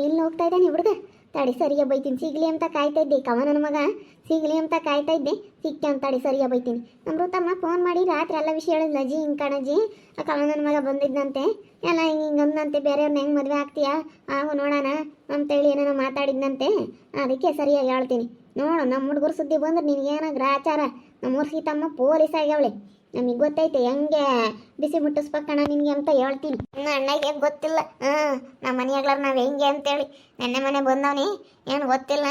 ಇಲ್ಲಿ ಹೋಗ್ತಾ ಇದ್ದಾನೆ ಹುಡುಗ. ತಡಿ ಸರಿಯ ಬೈತೀನಿ, ಸಿಗ್ಲಿ ಅಂತ ಕಾಯ್ತಾ ಇದ್ದೆ. ಕವ ನನ್ನ ಮಗ ಸಿಗ್ಲಿ ಅಂತ ಕಾಯ್ತಾ ಇದ್ದೆ, ಸಿಕ್ತೆ ಅಂತ ತಡಿ ಸರಿಯ ಬೈತೀನಿ. ನಮ್ಮ ಋತಮ್ಮ ಫೋನ್ ಮಾಡಿ ರಾತ್ರಿ ಎಲ್ಲ ವಿಷಯ ಹೇಳಿದ್ಲ. ಅಜ್ಜಿ ಹಿಂಗೆ ಕಣಜ್ಜಿ, ಆ ಕವ ನನ್ನ ಮಗ ಬಂದಿದ್ದಂತೆ, ಎಲ್ಲ ಹಿಂಗೆ ಅಂದಂತೆ, ಬೇರೆಯವ್ರನ್ನ ಹೆಂಗೆ ಮದುವೆ ಆಗ್ತೀಯಾ ಆಗು ನೋಡೋಣ ಅಂತೇಳಿ ಏನೇನೋ ಮಾತಾಡಿದ್ನಂತೆ. ಅದಕ್ಕೆ ಸರಿಯಾಗಿ ಹೇಳ್ತೀನಿ ನೋಡು. ನಮ್ಮ ಹುಡುಗರು ಸುದ್ದಿ ಬಂದ್ರೆ ನಿನಗೇನ ಗ್ರಾಚಾರ. ನಮ್ಮೂರು ಸೀತಮ್ಮ ಪೊಲೀಸ್ ಆಗ್ಯಾವಳೆ, ನಮಗೆ ಗೊತ್ತೈತೆ ಹೆಂಗೆ ಬಿಸಿ ಮುಟ್ಟಿಸ್ಬೇಕಣ್ಣ ನಿನಗೆ ಅಂತ ಹೇಳ್ತೀನಿ. ಇನ್ನು ಅಣ್ಣಗೆ ಗೊತ್ತಿಲ್ಲ. ನಮ್ಮ ಮನೆಯಾಗ್ಲಾರ ನಾವು ಹೆಂಗೆ ಅಂತೇಳಿ ನೆನ್ನೆ ಮನೆ ಬಂದವನಿ, ಏನು ಗೊತ್ತಿಲ್ಲ,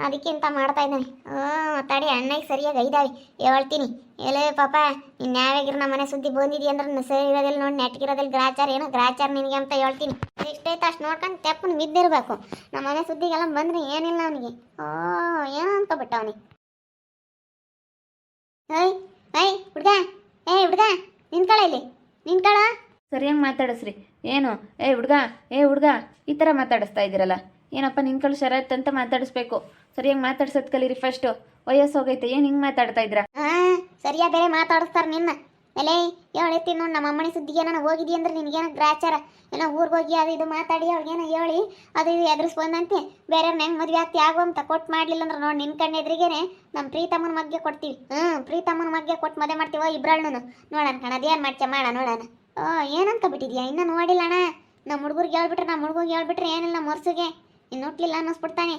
ಅದಕ್ಕಿಂತ ಮಾಡ್ತಾ ಇದ್ದಾನೆ. ತಡಿ ಅಣ್ಣಗೆ ಸರಿಯಾಗಿ ಐದಾವಿ ಹೇಳ್ತೀನಿ. ಎಲೇ ಪಾಪ ಇನ್ನು ಯಾವಾಗಿರು ನಮ್ಮ ಮನೆ ಸುದ್ದಿ ಬಂದಿದ್ದೀಯ ಅಂದ್ರೆ ಸರಿ ಇರೋದಿಲ್ಲ ನೋಡಿ, ನೆಟ್ಗಿರೋದಿಲ್ಲ ಗ್ರಾಚಾರ, ಏನೋ ಗ್ರಾಚಾರ ನಿನಗೆ ಅಂತ ಹೇಳ್ತೀನಿ. ಇಷ್ಟೈತೆ ಅಷ್ಟು ನೋಡ್ಕೊಂಡು ತೆಪ್ಪನ ಬಿದ್ದಿರ್ಬೇಕು. ನಮ್ಮ ಮನೆ ಸುದ್ದಿಗೆಲ್ಲ ಬಂದರೆ ಏನಿಲ್ಲ ಅವನಿಗೆ. ಏನೋ ಅನ್ಕೊಬಿಟ್ಟ ಅವನಿಗೆ. ಹುಡ್ಗ ಹುಡ್ಗ ನಿನ್ಕಳ ಇಲ್ಲಿ, ನಿನ್ಕಳ. ಸರಿಯಾಗಿ ಮಾತಾಡಿಸ್ರಿ. ಏನು ಹುಡ್ಗ ಈ ಥರ ಮಾತಾಡಿಸ್ತಾ ಇದ್ದೀರಲ್ಲ, ಏನಪ್ಪ ನಿನ್ಕಳು ಶರತ್ ಅಂತ ಮಾತಾಡಿಸ್ಬೇಕು. ಸರಿಯಾಗಿ ಮಾತಾಡ್ಸೋದು ಕಲೀರಿ ಫಸ್ಟು. ವಯಸ್ಸು ಹೋಗೈತೆ, ಏನು ಹಿಂಗೆ ಮಾತಾಡ್ತಾ ಇದ್ದೀರಾ? ಸರಿಯಾ ಬೇರೆ ಮಾತಾಡಿಸ್ತಾರೆ ನಿನ್ನ. ಎಲೆ ಹೇಳ್ತೀನಿ ನೋಡಿ, ನಮ್ಮ ಅಮ್ಮನಿ ಸುದ್ದಿಗೆ ನಾನು ಹೋಗಿದ್ದಿ ಅಂದ್ರೆ ನಿನಗೇನೋ ಗ್ರಾಚಾರ. ಏನೋ ಊರಿಗೆ ಹೋಗಿ ಅದು ಇದು ಮಾತಾಡಿ ಅವ್ರಿಗೇನೋ ಹೇಳಿ ಅದು ಇದು ಎದುರಿಸ್ಕೊಂಡಂತೆ ಬೇರೆಯವ್ರನ್ನ ಹೆಂಗೆ ಮದುವೆ ಆಗ್ತಿ ಆಗು ಅಂತ ಕೊಟ್ಟು ಮಾಡಲಿಲ್ಲ ಅಂದ್ರೆ ನೋಡಿ ನಿನ್ನ ಕಣ್ಣೆದ್ರಿಗೇನೆ ನಮ್ಮ ಪ್ರೀತಮ್ಮನ ಮಗ್ಗೆ ಕೊಡ್ತೀವಿ. ಪ್ರೀತಮ್ಮನ ಮಗ್ಗೆ ಕೊಟ್ಟು ಮದುವೆ ಮಾಡ್ತೀವೋ ಇಬ್ರಳ್ನು ನೋಡೋಣ ಕಣ. ಅದೇನು ಮಾಡ್ತೀಯ ಮಾಡ ನೋಡೋಣ. ಏನಂದ್ಕೊಬಿಟ್ಟಿದ್ಯಾ ಇನ್ನೂ ನೋಡಿಲ್ಲ ಅಣ್ಣ. ನಮ್ಮ ಹುಡುಗರಿಗೆ ಹೇಳ್ಬಿಟ್ರೆ, ನಮ್ಮ ಹುಡುಗರಿಗೆ ಹೇಳ್ಬಿಟ್ರೆ ಏನಿಲ್ಲ ಮೊರ್ಸಿಗೆ ಇನ್ನು ಹುಟ್ಲಿಲ್ಲ ಅನ್ನಿಸ್ಬಿಡ್ತಾನೆ.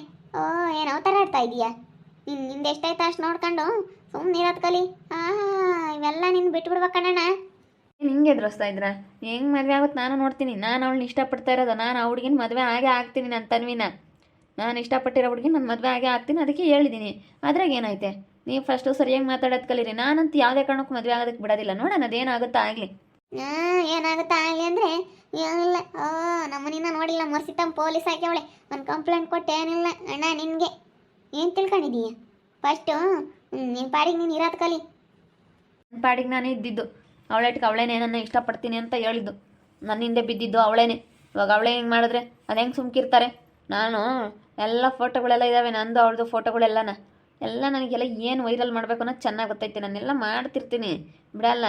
ಏನು ಅವತಾರ ಆಡ್ತಾ ಇದೀಯಾ? ನಿಂದು ಎಷ್ಟಾಯ್ತು ಅಷ್ಟು ನೋಡ್ಕೊಂಡು ಸುಮ್ಮನೆ ಇರೋದು ಕಲಿ. ಇವೆಲ್ಲ ನಿನ್ನ ಬಿಟ್ಬಿಡ್ಬೇಕಣ್ಣ. ಹಿಂಗೆ ಎದುರಿಸ್ತಾ ಇದ್ರ? ಹೆಂಗೆ ಮದುವೆ ಆಗುತ್ತೆ ನಾನು ನೋಡ್ತೀನಿ. ನಾನು ಅವಳನ್ನ ಇಷ್ಟಪಡ್ತಾ ಇರೋದು. ನಾನು ಆ ಹುಡುಗಿನ ಮದುವೆ ಆಗೇ ಆಗ್ತೀನಿ. ನನ್ನ ತನ್ವಿನ ನಾನು ಇಷ್ಟಪಟ್ಟಿರೋ ಹುಡುಗಿನ ನಾನು ಮದುವೆ ಆಗೇ ಆಗ್ತೀನಿ, ಅದಕ್ಕೆ ಹೇಳಿದ್ದೀನಿ. ಅದ್ರಾಗ ಏನೈತೆ? ನೀವು ಫಸ್ಟು ಸರಿಯಾಗಿ ಮಾತಾಡೋದು ಕಲೀರಿ. ನಾನಂತೂ ಯಾವುದೇ ಕಾರಣಕ್ಕೂ ಮದುವೆ ಆಗೋದಕ್ಕೆ ಬಿಡೋದಿಲ್ಲ. ನೋಡೋಣ ಅದೇನಾಗುತ್ತಾ ಆಗಲಿ. ಏನಾಗುತ್ತಾ ಆಗಲಿ ಅಂದರೆ ಏನಿಲ್ಲ. ನಮ್ಮನಿನ್ನ ನೋಡಿಲ್ಲ, ಮೊರ್ಸಿತಮ್ಮ ಪೊಲೀಸ್ ಹಾಕ್ಯವಳೆ, ಒಂದು ಕಂಪ್ಲೇಂಟ್ ಕೊಟ್ಟು ಏನಿಲ್ಲ ಅಣ್ಣ. ನಿನಗೆ ಏನು ತಿಳ್ಕೊಂಡಿದೀಯ? ಫಸ್ಟು ನಿನ್ನ ಪಾಡಿಗೆ ನೀನು ಇರೋದು ಕಲಿ. ನನ್ನ ಪಾಡಿಗೆ ನಾನೇ ಇದ್ದಿದ್ದು. ಅವಳೇಟ್ಗೆ ಅವಳೇನೆ ನನ್ನ ಇಷ್ಟಪಡ್ತೀನಿ ಅಂತ ಹೇಳಿದ್ದು. ನನ್ನ ಹಿಂದೆ ಬಿದ್ದಿದ್ದು ಅವಳೇನೆ. ಇವಾಗ ಅವಳೇ ಹೆಂಗೆ ಮಾಡಿದ್ರೆ ಅದು ಹೆಂಗೆ ಸುಮ್ಕಿರ್ತಾರೆ? ನಾನು ಎಲ್ಲ ಫೋಟೋಗಳೆಲ್ಲ ಇದ್ದಾವೆ, ನಂದು ಅವಳದು ಫೋಟೋಗಳೆಲ್ಲನ ಎಲ್ಲ ನನಗೆಲ್ಲ ಏನು ವೈರಲ್ ಮಾಡಬೇಕು ಅನ್ನೋದು ಚೆನ್ನಾಗಿ ಗೊತ್ತೈತೆ. ನಾನೆಲ್ಲ ಮಾಡ್ತಿರ್ತೀನಿ, ಬಿಡಲ್ಲ.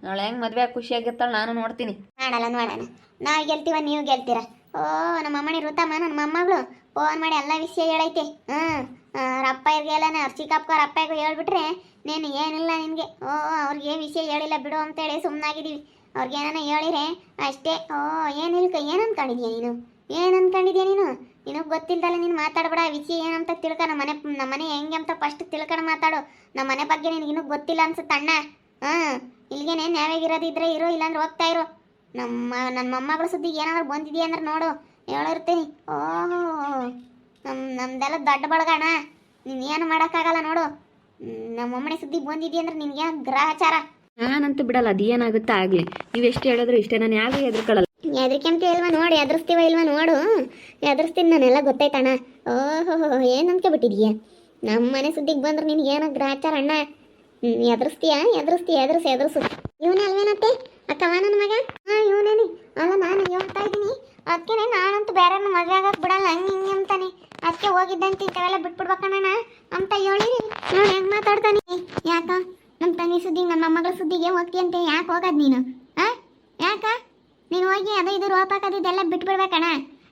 ಅವಳು ಹೆಂಗೆ ಮದುವೆ ಖುಷಿಯಾಗಿರ್ತಾಳೆ ನಾನು ನೋಡ್ತೀನಿ. ಮಾಡಲ್ಲ ನೋಡೋಣ. ನಾವು ಗೆಲ್ತೀವ ನೀವು ಗೆಲ್ತೀರ. ನಮ್ಮ ಅಮ್ಮನಿ ಋತಮ್ಮ ನನ್ನ ಮೊಮ್ಮಗಳು ಫೋನ್ ಮಾಡಿ ಎಲ್ಲ ವಿಷಯ ಹೇಳೈತೆ. ಅವ್ರ ಅಪ್ಪ ಇರ್ಗೆಲ್ಲನ ಅವ್ರ ಚಿಕ್ಕಪ್ಪ ಅವ್ರ ಅಪ್ಪಗೂ ಹೇಳ್ಬಿಟ್ರೆ ನೀನು ಏನಿಲ್ಲ ನಿನಗೆ. ಅವ್ರಿಗೆ ವಿಷಯ ಹೇಳಿಲ್ಲ ಬಿಡು ಅಂತೇಳಿ ಸುಮ್ಮನಾಗಿದ್ದೀವಿ. ಅವ್ರಿಗೇನ ಹೇಳಿರೆ ಅಷ್ಟೇ. ಏನಿಲ್ಲ. ಏನು ಅಂದ್ಕೊಂಡಿದ್ಯಾ ನೀನು? ಏನು ಅಂದ್ಕೊಂಡಿದ್ಯಾ ನೀನು? ನಿನಗೆ ಗೊತ್ತಿಲ್ದಲ್ಲ ನೀನು ಮಾತಾಡ್ಬೇಡ. ವಿಷಯ ಏನಂತ ತಿಳ್ಕ. ನಮ್ಮ ಮನೆ ಹೆಂಗೆ ಅಂತ ಫಸ್ಟ್ ತಿಳ್ಕೊಂಡು ಮಾತಾಡು. ನಮ್ಮ ಮನೆ ಬಗ್ಗೆ ನಿನಗಿನ್ನೂ ಗೊತ್ತಿಲ್ಲ ಅನ್ಸುತ್ತೆ ಅಣ್ಣ. ಇಲ್ಲಿಗೇನೆ ನ್ಯಾಯಾಗಿರೋದಿದ್ರೆ ಇರೋ, ಇಲ್ಲಾಂದ್ರೆ ಹೋಗ್ತಾ ಇರೋ. ನನ್ನ ಮೊಮ್ಮಗಳ ಸುದ್ದಿಗೆ ಏನಾದ್ರು ಬಂದಿದೆಯಾ ಅಂದ್ರೆ ನೋಡು ಹೇಳಿರ್ತೀನಿ. ನಮ್ದೆಲ್ಲ ದೊಡ್ಡ ಬಳಗಣ, ನೀನು ಏನು ಮಾಡೋಕ್ಕಾಗಲ್ಲ ನೋಡು. ನಮ್ಮ ಅಮ್ಮನೆ ಸುದ್ದಿಗೆ ಬಂದಿದೆಯಾ ಅಂದ್ರೆ ನಿನಗೇನು ಗ್ರಹಚಾರ. ನಾನಂತೂ ಬಿಡಲ್ಲ, ಅದು ಏನಾಗುತ್ತಾ ಆಗಲಿ. ನೀವು ಎಷ್ಟು ಹೇಳಿದ್ರು ಇಷ್ಟೇ, ನಾನು ಯಾರು ಹೆದರ್ಕೊಳ್ಳಲ್ಲ. ಹೆದರಿಕೆ ಅಂತ ಇಲ್ವಾ ನೋಡಿ, ಎದುರಿಸ್ತೀವ ಇಲ್ವಾ ನೋಡು. ಎದುರಿಸ್ತೀನಿ ನಾನೆಲ್ಲ ಗೊತ್ತಾಯ್ತಣ್ಣ. ಏನು ಅಂದ್ಕೊಬಿಟ್ಟಿದೀಯ? ನಮ್ಮ ಮನೆ ಸುದ್ದಿಗೆ ಬಂದ್ರೆ ನಿನಗೇನೋ ಗ್ರಹಚಾರ ಅಣ್ಣ. ಎದುರಿಸು. ಇವನೇ ಅಲ್ವೇನತ್ತೆ ಅಕ್ಕವ ನನ್ನ ಮಗ? ಇವನೇನೆ ಅಲ್ಲ. ನಾನು ಹೇಳ್ತಾ ಇದ್ದೀನಿ, ಅದಕ್ಕೆ ನಾನಂತೂ ಬೇರೆಯವ್ರನ್ನ ಮದುವೆ ಆಗಕ್ಕೆ ಬಿಡಲ್ಲ ಹಂಗೆ ಹಿಂಗೆ ಅಂತಾನೆ. ಅದಕ್ಕೆ ಹೋಗಿದ್ದಂತೆ ಇಂಥವೆಲ್ಲ ಬಿಟ್ಬಿಡ್ಬೇಕಣ್ಣ ಅಂತ ಹೇಳಿ ನೋಡಿ ಹೆಂಗೆ ಮಾತಾಡ್ತಾನೆ. ಯಾಕ ನಮ್ಮ ತಂಗಿ ಸುದ್ದಿಗೆ, ನಮ್ಮ ಮೊಮ್ಮಗಳ ಸುದ್ದಿಗೆ ಹೋಗ್ತೀಯಂತೆ? ಯಾಕೆ ಹೋಗೋದು ನೀನು? ಯಾಕ ನೀನು ಹೋಗಿ ಅದು ಇದು ರೋಪ್ ಹಾಕೋದಿದ್ದೆಲ್ಲ ಬಿಟ್ಬಿಡ್ಬೇಕಣ್ಣ.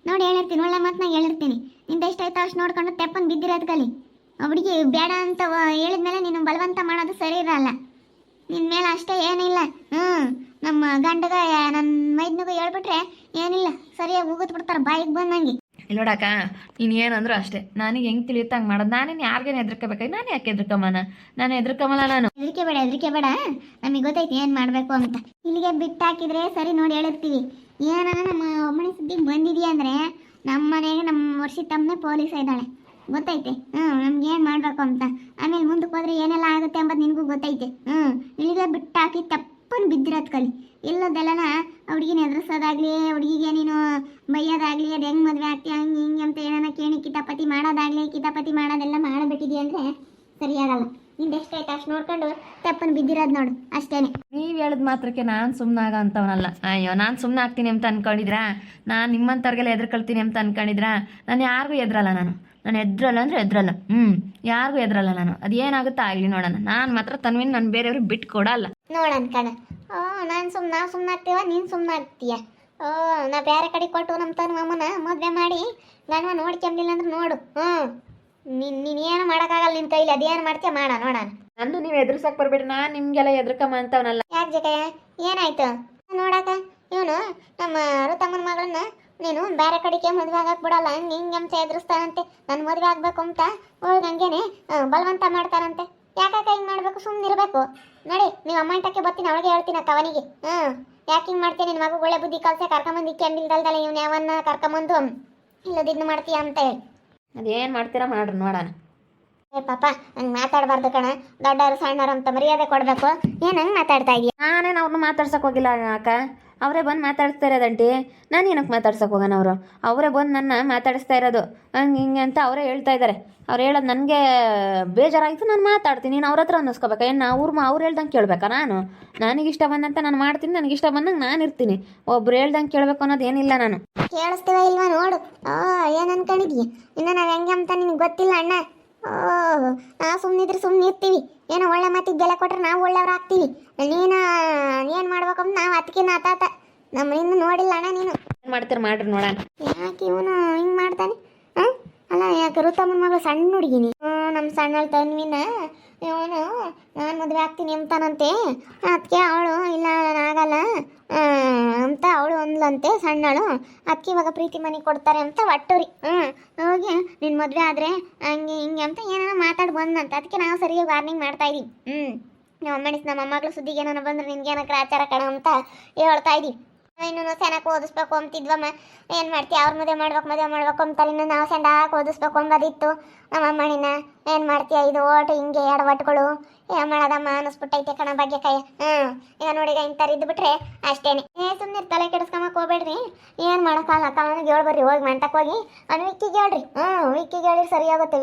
ನೋಡಿ ಹೇಳಿರ್ತೀನಿ, ಒಳ್ಳೆ ಮಾತನಾಗ ಹೇಳಿರ್ತೀನಿ. ನಿಂದ ಎಷ್ಟಾಯ್ತು ಅಷ್ಟು ನೋಡ್ಕೊಂಡು ತೆಪ್ಪನ್ ಬಿದ್ದಿರೋದು ಕಲಿ. ಹುಡುಗಿ ಬೇಡ ಅಂತ ಹೇಳಿದ್ಮೇಲೆ ನೀನು ಬಲವಂತ ಮಾಡೋದು ಸರಿ ಇರಲ್ಲ. ನಿನ್ನ ಮೇಲೆ ಅಷ್ಟೇ ಏನಿಲ್ಲ. ನಮ್ಮ ಗಂಡಗ ನನ್ನ ಮೈದ್ನಿಗೂ ಹೇಳ್ಬಿಟ್ರೆ ಏನಿಲ್ಲ, ಸರಿಯಾಗಿ ಉಗಿದ್ ಬಿಡ್ತಾರೆ ಬಾಯಿಗೆ ಬಂದಂಗೆ. ಇಲ್ಲಿ ನೋಡಕ್ಕ, ನೀನು ಏನಂದ್ರು ಅಷ್ಟೇ. ನನಗೆ ಹೆಂಗೆ ತಿಳಿಯುತ್ತೆ ಹಂಗೆ ಮಾಡೋದು. ನಾನೇನು ಯಾರಿಗೇನು ಹೆದರ್ಕೋಬೇಕಾಗಿ? ನಾನು ಯಾಕೆ ಹೆದರ್ಕಮ್ಮನ? ನಾನು ಹೆದರ್ಕಮ್ಮಲ್ಲ. ನಾನು ಹೆದರಿಕೆ ಬೇಡ. ನಮಗೆ ಗೊತ್ತೈತಿ ಏನು ಮಾಡಬೇಕು ಅಂತ. ಇಲ್ಲಿಗೆ ಬಿಟ್ಟು ಹಾಕಿದ್ರೆ ಸರಿ ನೋಡಿ ಹೇಳಿರ್ತೀವಿ. ಏನ ನಮ್ಮ ಅಮ್ಮನಿ ಸುದ್ದಿಗೆ ಬಂದಿದೆಯಾ ಅಂದರೆ ನಮ್ಮ ಮನೆಗೆ ನಮ್ಮ ವರ್ಷಿತಮ್ಮನೇ ಪೊಲೀಸ್ ಇದ್ದಾಳೆ, ಗೊತ್ತೈತೆ. ನಮ್ಗೆ ಏನು ಮಾಡಬೇಕು ಅಂತ. ಆಮೇಲೆ ಮುಂದಕ್ಕೆ ಹೋದ್ರೆ ಏನೆಲ್ಲ ಆಗುತ್ತೆ ಎಂಬುದು ನಿನಗೂ ಗೊತ್ತೈತೆ. ಇಲ್ಲಿಗೆ ಬಿಟ್ಟು ಹಾಕಿ ತಪ್ಪನ್ನು ಬಿದ್ದಿರೋದು ಕಲಿ. ಇಲ್ಲದೆಲ್ಲನ ಹುಡುಗಿನ ಎದುರಿಸೋದಾಗ್ಲಿ, ಹುಡುಗಿಗೆ ನೀನು ಬೈಯೋದಾಗ್ಲಿ, ಅದು ಹೆಂಗೆ ಮದುವೆ ಆಗ್ತಿ ಹಂಗೆ ಹಿಂಗೆ ಅಂತ ಏನಾನ ಕೇಳಿ ಕಿತಾಪತಿ ಮಾಡೋದೆಲ್ಲ ಮಾಡಿಬಿಟ್ಟಿದ್ಯಾ ಅಂದರೆ ಸರಿಯಾಗಲ್ಲ. ನಿಂದು ಎಷ್ಟಾಯ್ತು ಅಷ್ಟು ನೋಡ್ಕೊಂಡು ತಪ್ಪನ್ನು ಬಿದ್ದಿರೋದು ನೋಡು ಅಷ್ಟೇನೆ. ನೀವು ಹೇಳಿದ ಮಾತ್ರಕ್ಕೆ ನಾನು ಸುಮ್ಮನಾಗ ಅಂತವನಲ್ಲ. ಅಯ್ಯೋ, ನಾನು ಸುಮ್ಮನೆ ಆಗ್ತೀನಿ ಅಂತ ಅನ್ಕೊಂಡಿದ್ರಾ? ನಾನು ನಿಮ್ಮಂಥವ್ರಿಗೆಲ್ಲ ಎದುರ್ಕೊಳ್ತೀನಿ ಅಂತ ಅನ್ಕೊಂಡಿದ್ರಾ? ನಾನು ಯಾರಿಗೂ ಎದುರಲ್ಲ. ನಾನು ಎದ್ರಲ್ಲ ಅಂದರೆ ಎದ್ರಲ್ಲ. ಯಾರಿಗೂ ಎದ್ರಲ್ಲ ನಾನು. ಅದೇನಾಗುತ್ತಾ ಆಗಲಿ ನೋಡೋಣ. ನಾನು ಮಾತ್ರ ತನ್ವಿನ ನಾನು ಬೇರೆಯವ್ರಿಗೆ ಬಿಟ್ಟು ಕೊಡಲ್ಲ. ನೋಡೋಣ ಕಣ. ನಾವು ಸುಮ್ಮನೆ ಆಗ್ತೀವ, ನೀನು ಸುಮ್ಮನೆ ಆಗ್ತೀಯ. ಓ ನಾ ಬೇರೆ ಕಡೆ ಕೊಟ್ಟು ನಮ್ಮ ತನ್ನ ಮಾಮನ ಮದುವೆ ಮಾಡಿ ಗಂಡ ನೋಡ್ಕೊಂಬಿಲ್ಲ ಅಂದ್ರೆ ನೋಡು ನೀನೇನು ಮಾಡೋಕ್ಕಾಗಲ್ಲ ನಿನ್ನ ಕೈಲಿ ಅದೇನು ಮಾಡ್ತೀಯ ನೋಡೋಣ. ನನ್ನ ನೀವು ಎದುರ್ಸಕ್ಕೆ ಬರ್ಬೇಡಿ, ನಾನು ನಿಮಗೆಲ್ಲ ಎದುರ್ಕಮ್ಮ ಅಂತವನಲ್ಲ. ಯಾಕೆ ಜಗಯ್ಯ ಏನಾಯ್ತು ನೋಡಾಕ ಇವನು ನಮ್ಮ ಋತಮ್ಮನ ಮಗಳನ್ನ ನೀನು ಬೇರೆ ಕಡೆಗೆ ಮದುವೆ ಆಗಕ್ಕೆ ಬಿಡಲ್ಲ ಹಿಂಗೆ ಅಂತ ಎದುರಿಸ್ತಾನಂತೆ. ನನ್ನ ಮದುವೆ ಆಗಬೇಕು ಅಂತ ಹಂಗೇನೆ ಬಲವಂತ ಮಾಡ್ತಾರಂತೆ. ಯಾಕಾಕ ಹಿಂಗೆ ಮಾಡಬೇಕು, ಸುಮ್ಮನಿರಬೇಕು. ನೋಡಿ ನೀವು ಅಮ್ಮ ಇಂಟಕ್ಕೆ ಬರ್ತೀನಿ, ಅವಳಿಗೆ ಹೇಳ್ತೀನಿ ಕವನಿಗೆ. ಯಾಕೆ ಹಿಂಗೆ ಮಾಡ್ತೀನಿ, ನಿನ್ನ ಮಗು ಒಳ್ಳೆ ಬುದ್ಧಿ ಕಲ್ಸೆ ಕರ್ಕೊಂಬಂದು ಇಕ್ಕೊಂಡಿಲ್ದಲ್ದಲ್ಲ ಇವ್ನು ಯಾವನ್ನ ಕರ್ಕೊಂಬಂದು ಇಲ್ಲದಿದ್ದು ಮಾಡ್ತೀಯ ಅಂತ ಹೇಳಿ. ಅದೇನು ಮಾಡ್ತೀರಾ ಮಾಡ್ರಿ ನೋಡೋಣ. ಏ ಪಾಪ ಹಂಗೆ ಮಾತಾಡಬಾರ್ದು ಕಣ, ದೊಡ್ಡವರು ಸಣ್ಣವರು ಅಂತ ಮರ್ಯಾದೆ ಕೊಡಬೇಕು. ಏನು ಹಂಗೆ ಮಾತಾಡ್ತಾ ಇದೀಯ? ನಾನೇನು ಅವ್ರನ್ನ ಮಾತಾಡ್ಸಕ್ಕೆ ಹೋಗಿಲ್ಲ ಅಕ್ಕ, ಅವರೇ ಬಂದು ಮಾತಾಡಿಸ್ತಾ ಇರೋದಂಟಿ. ನಾನು ಏನಕ್ಕೆ ಮಾತಾಡ್ಸಕ್ಕೆ ಹೋಗೋಣ, ಅವರೇ ಬಂದು ನನ್ನ ಮಾತಾಡಿಸ್ತಾ ಇರೋದು. ಹಂಗೆ ಹಿಂಗೆ ಅಂತ ಅವರೇ ಹೇಳ್ತಾ ಇದ್ದಾರೆ. ಅವ್ರು ಹೇಳೋದು ನನಗೆ ಬೇಜಾರಾಗಿತ್ತು, ನಾನು ಮಾತಾಡ್ತೀನಿ. ನೀನು ಅವ್ರ ಹತ್ರ ಅನ್ನಿಸ್ಕೋಬೇಕಾ, ಏನು ಅವ್ರು ಹೇಳ್ದಂಗೆ ಕೇಳಬೇಕಾ? ನನಗಿಷ್ಟ ಬಂದಂತೆ ನಾನು ಮಾಡ್ತೀನಿ, ನನಗಿಷ್ಟ ಬಂದಂಗೆ ನಾನು ಇರ್ತೀನಿ. ಒಬ್ರು ಹೇಳ್ದಂಗೆ ಕೇಳಬೇಕು ಅನ್ನೋದು ಏನಿಲ್ಲ. ನಾನು ಕೇಳಿಸ್ತೀವ ಇಲ್ವಾ ನೋಡು. ಏನು ಅನ್ಕೊಂಡಿದ್ವಿ ಇನ್ನು ನಾವು ಹೆಂಗೆ ಅಂತ ನಿನಗೆ ಗೊತ್ತಿಲ್ಲ ಅಣ್ಣ. ನಾವು ಸುಮ್ಮನಿದ್ರೆ ಸುಮ್ಮನೆ ಇರ್ತೀವಿ, ಏನೋ ಒಳ್ಳೆ ಮಾತಿಗೆ ಬೆಲೆ ಕೊಟ್ರೆ ನಾವು ಒಳ್ಳೆಯವ್ರು ಆಗ್ತೀವಿ. ನೀನು ಏನು ಮಾಡ್ಬೇಕಂತ ನಾವು ಅದಕ್ಕಿನ್ನ ಆತಾತ ನಮ್ಮನ್ನು ನೋಡಿಲ್ಲ ಅಣ್ಣ. ನೀನು ಏನು ಮಾಡ್ತೀರಿ ಮಾಡ್ರಿ ನೋಡೋಣ. ಯಾಕೆ ಇವನು ಹಿಂಗೆ ಮಾಡ್ತಾನೆ? ಅಲ್ಲ ಯಾಕೆ ಋತಮ್ಮನ ಮಗಳು ಸಣ್ಣ ಹುಡುಗಿನಿ, ನಮ್ಮ ಸಣ್ಣ ತನ್ವಿನ ಇವನು ನಾನು ಮದುವೆ ಆಗ್ತೀನಿ ಅಂತಾನಂತೆ. ಅದಕ್ಕೆ ಅವಳು ಇಲ್ಲ ನಾನಾಗಲ್ಲ ಅಂತ ಅವಳು ಅಂದ್ಲಂತೆ ಸಣ್ಣಳು. ಅದಕ್ಕೆ ಇವಾಗ ಪ್ರೀತಿ ಮನೆ ಕೊಡ್ತಾರೆ ಅಂತ ಒಟ್ಟುರಿ. ಹೋಗಿ ನಿನ್ನ ಮದುವೆ ಆದರೆ ಹಂಗೆ ಹಿಂಗೆ ಅಂತ ಏನಾರ ಮಾತಾಡಿ ಬಂದಂತ. ಅದಕ್ಕೆ ನಾವು ಸರಿಯಾಗಿ ವಾರ್ನಿಂಗ್ ಮಾಡ್ತಾ ಇದೀವಿ. ನಮ್ಮ ನಮ್ಮ ಮೊಮ್ಮಗಳು ಸುದ್ದಿಗೆ ಏನಾರ ಬಂದ್ರೆ ನಿನ್ಗೇನಕ್ರ ಆಚಾರ ಕಣ ಅಂತ ಹೇಳ್ತಾ ಇದೀವಿ. ಇನ್ನು ಚೆನ್ನಾಗಿ ಓದಿಸ್ಬೇಕು ಅಂತಿದ್ವಮ್ಮ. ಏನು ಮಾಡ್ತೀವಿ, ಅವ್ರ ಮದುವೆ ಮಾಡ್ಬೇಕು ಅಂತಾರೆ. ಇನ್ನು ನಾವು ಸೆಂಡಾಗಿ ಓದಿಸ್ಬೇಕು ಅಂಬೋದಿತ್ತು ನಮ್ಮ ಅಮ್ಮನಿನ. ಏನು ಮಾಡ್ತೀಯ, ಇದು ಓಟು ಹಿಂಗೆ ಎಡವಟ್ಗಳು ಏನು ಮಾಡೋದಮ್ಮ ಅನ್ನಿಸ್ಬಿಟ್ಟೈತೆ ಕಣ ಬಗ್ಗೆ ಕೈ. ಈಗ ನೋಡಿ ಇಂಥವ್ರು ಇದ್ದು ಬಿಟ್ರೆ ಅಷ್ಟೇನೆ. ಸುಮ್ಮನೆ ತಲೆ ಕೆಡಿಸ್ಕೊಂಬಕ್ಕೆ ಹೋಗ್ಬೇಡ್ರಿ. ಏನು ಮಾಡೋಕ್ಕಲ್ಲ, ಅವನಿಗೆ ಹೇಳ್ಬರ್ರಿ ಹೋಗಿ ಮಂಟಕ್ಕೆ ಹೋಗಿ ಅವ್ನು ವಿಕ್ಕಿಗೆ ಹೇಳ್ರಿ. ವಿಕ್ಕಿಗೆ ಹೇಳಿರಿ ಸರಿ ಆಗುತ್ತೆ.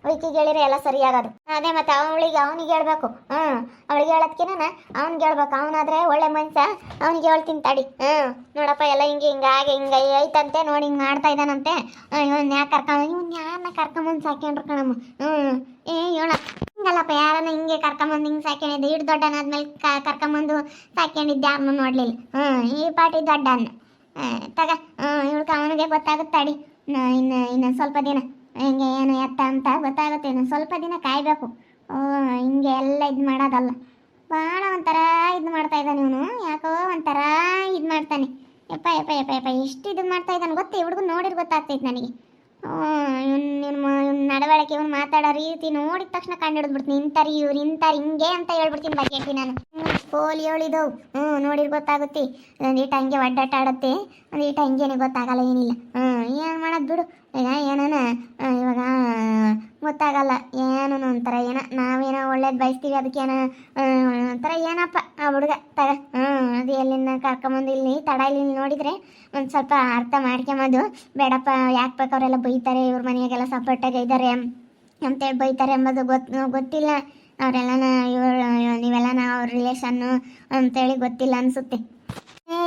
ವಿಕ್ಕಿಗೆ ಹೇಳಿರಿ ಎಲ್ಲ ಸರಿ ಆಗೋದು. ಅದೇ ಮತ್ತೆ ಅವನಿಗೆ ಹೇಳ್ಬೇಕು. ಅವಳಿಗೆ ಹೇಳೋದ್ಕಿನ ಅವ್ನಿಗೆ ಹೇಳ್ಬೇಕು. ಅವನಾದ್ರೆ ಒಳ್ಳೆ ಮನುಷ್ಯ, ಅವ್ನಿಗೆ ಹೇಳ್ತೀನಿ ತಡಿ. ನೋಡಪ್ಪ ಎಲ್ಲ ಹಿಂಗೆ ಐತಂತೆ ನೋಡಿ ಹಿಂಗೆ ಮಾಡ್ತಾ ಇದ್ದಾನಂತೆ. ಇವನ್ ಯಾಕೆ ಯಾರನ್ನ ಕರ್ಕೊಂಬಂದು ಸಾಕ್ಯಂಡ್ರು ಕಣಮ್ಮ. ಹೇಳ ಹಿಂಗಲ್ಲಪ್ಪ, ಯಾರನ್ನ ಹಿಂಗೆ ಕರ್ಕೊಂಬಂದು ಹಿಂಗೆ ಸಾಕ್ಯಂಡಿದ್ದೆ. ಇಟ್ಟು ದೊಡ್ಡನಾದ್ಮೇಲೆ ಕರ್ಕೊಂಬಂದು ಸಾಕ್ಯಂಡಿದ್ದೆ ಯಾರನ್ನೂ ನೋಡ್ಲಿಲ್ಲ. ಈ ಪಾಟಿ ದೊಡ್ಡನ್ನ ತಗ ಇವಳು ಅವನಿಗೆ ಗೊತ್ತಾಗುತ್ತೆ ತಡಿ. ಇನ್ನು ಸ್ವಲ್ಪ ದಿನ ಹಿಂಗೆ ಏನು ಎತ್ತ ಅಂತ ಗೊತ್ತಾಗುತ್ತೆ. ಇನ್ನು ಸ್ವಲ್ಪ ದಿನ ಕಾಯಬೇಕು. ಹಿಂಗೆ ಎಲ್ಲ ಇದು ಮಾಡೋದಲ್ಲ. ಭಾಳ ಒಂಥರ ಇದು ಮಾಡ್ತಾ ಇದ್ದಾನೆ ಇವನು. ಯಾಕೋ ಒಂಥರ ಇದು ಮಾಡ್ತಾನೆ. ಯಪ್ಪ ಎಷ್ಟು ಇದು ಮಾಡ್ತಾ ಇದ್ದಾನೆ ಗೊತ್ತೇ. ಹುಡುಗ ನೋಡಿದ್ರೆ ಗೊತ್ತಾಗ್ತೈತೆ ನನಗೆ. ಇವ್ನ ನಡವಳಿಕೆ, ಇವನು ಮಾತಾಡೋ ರೀತಿ ನೋಡಿದ ತಕ್ಷಣ ಕಂಡು ಹಿಡಿದ್ಬಿಡ್ತೀನಿ. ಇಂತಾರೆ ಹಿಂಗೆ ಅಂತ ಹೇಳ್ಬಿಡ್ತೀನಿ ಬಗ್ಗೆ ನಾನು. ಪೋಲಿ ಹೇಳಿದವು ನೋಡಿದ್ರೆ ಗೊತ್ತಾಗುತ್ತೆ. ಒಂದೀಟ ಹಂಗೆ ಒಡ್ಡಾಟ ಆಡುತ್ತೆ, ಒಂದೀಟ ಹಂಗೇನೆ ಗೊತ್ತಾಗಲ್ಲ, ಏನಿಲ್ಲ. ಏನು ಮಾಡೋದು ಬಿಡು. ಈಗ ಏನಾನ ಇವಾಗ ಗೊತ್ತಾಗಲ್ಲ. ಏನೋ ಒಂಥರ ನಾವೇನೋ ಒಳ್ಳೇದು ಬಯಸ್ತೀವಿ, ಅದಕ್ಕೇನೋ ಒಂಥರ ಏನಪ್ಪ ಆ ಹುಡುಗ ತಗ. ಅದು ಎಲ್ಲಿಂದ ಕರ್ಕೊಂಬಂದು ಇಲ್ಲಿ ತಡ ಇಲ್ಲಿ ನೋಡಿದರೆ ಒಂದು ಸ್ವಲ್ಪ ಅರ್ಥ ಮಾಡ್ಕೊಂಬಂದು ಬೇಡಪ್ಪ, ಯಾಕೆ ಬೇಕು ಅವರೆಲ್ಲ ಬೈತಾರೆ, ಇವ್ರ ಮನೆಯಾಗೆಲ್ಲ ಸಪೋರ್ಟಾಗಿ ಇದ್ದಾರೆ ಅಂತೇಳಿ ಬೈತಾರೆ ಎಂಬುದು ಗೊತ್ತಿಲ್ಲ ಅವರೆಲ್ಲ. ನೀವೆಲ್ಲ ಅವ್ರ ರಿಲೇಷನ್ನು ಅಂತೇಳಿ ಗೊತ್ತಿಲ್ಲ ಅನಿಸುತ್ತೆ.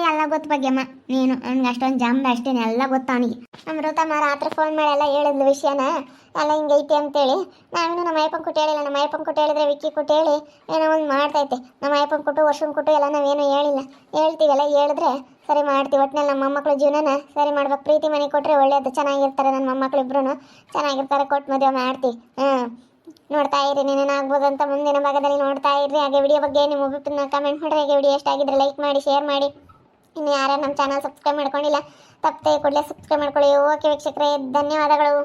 ಎಲ್ಲ ಗೊತ್ತು ಬಗ್ಗೆಮ್ಮ ನೀನು. ನನ್ಗೆ ಅಷ್ಟೊಂದು ಜಂಬ ಅಷ್ಟೇನೆ ಎಲ್ಲ ಗೊತ್ತು ಅವನಿಗೆ. ನಮ್ಮ ಋತಮ್ಮ ರಾತ್ರಿ ಫೋನ್ ಮಾಡಿ ಎಲ್ಲ ಹೇಳಿದ್ಲು ವಿಷಯನ, ಎಲ್ಲ ಹಿಂಗೆ ಐತೆ ಅಂತೇಳಿ. ನಾವಿನ್ನು ನಮ್ಮ ಅಯ್ಯಪ್ಪನ ಕುಟ್ಟು ಹೇಳಿಲ್ಲ. ನಮ್ಮ ಅಯ್ಯಪ್ಪನ ಕುಟ್ಟು ಹೇಳಿದ್ರೆ ವಿಕ್ಕಿ ಕುಟ್ಟು ಹೇಳಿ ಏನೋ ಒಂದು ಮಾಡ್ತೈತೆ. ನಮ್ಮ ಅಯ್ಯಪ್ಪನ ಕುಟ್ಟು ವರ್ಷನ ಕುಟ್ಟು ಎಲ್ಲ ನಾವೇನು ಹೇಳಿಲ್ಲ. ಹೇಳ್ತೀವಲ್ಲ, ಹೇಳಿದ್ರೆ ಸರಿ ಮಾಡ್ತೀವಿ. ಒಟ್ಟಿನಲ್ಲಿ ನಮ್ಮ ಮೊಮ್ಮಕ್ಕಳ ಜೀವನನ ಸರಿ ಮಾಡ್ಬೇಕು. ಪ್ರೀತಿ ಮನೆ ಕೊಟ್ಟರೆ ಒಳ್ಳೇದು, ಚೆನ್ನಾಗಿರ್ತಾರೆ. ನನ್ನ ಮೊಮ್ಮಕ್ಕಳು ಇಬ್ರು ಚೆನ್ನಾಗಿರ್ತಾರೆ. ಕೊಟ್ಟು ಮದುವೆ ಮಾಡ್ತೀವಿ. ನೋಡ್ತಾ ಇರಿ, ನೀನೇನಾಗ್ಬೋದು ಅಂತ ಮುಂದಿನ ಭಾಗದಲ್ಲಿ ನೋಡ್ತಾ ಇರ್ರಿ. ಹಾಗೆ ವಿಡಿಯೋ ಬಗ್ಗೆ ನಿಮ್ಮ ಒಬ್ಬರನ್ನ ಕಮೆಂಟ್ ಮಾಡಿರಿ. ಹಾಗೆ ವಿಡಿಯೋ ಎಷ್ಟಾಗಿದ್ರೆ ಲೈಕ್ ಮಾಡಿ, ಶೇರ್ ಮಾಡಿ. ಇನ್ನು ಯಾರು ನಮ್ಮ ಚಾನಲ್ ಸಬ್ಸ್ಕ್ರೈಬ್ ಮಾಡ್ಕೊಂಡಿಲ್ಲ ತಪ್ಪದೆ ಕೂಡಲೇ ಸಬ್ಸ್ಕ್ರೈಬ್ ಮಾಡ್ಕೊಳ್ಳಿ. ಓಕೆ ವೀಕ್ಷಕರೇ, ಧನ್ಯವಾದಗಳು.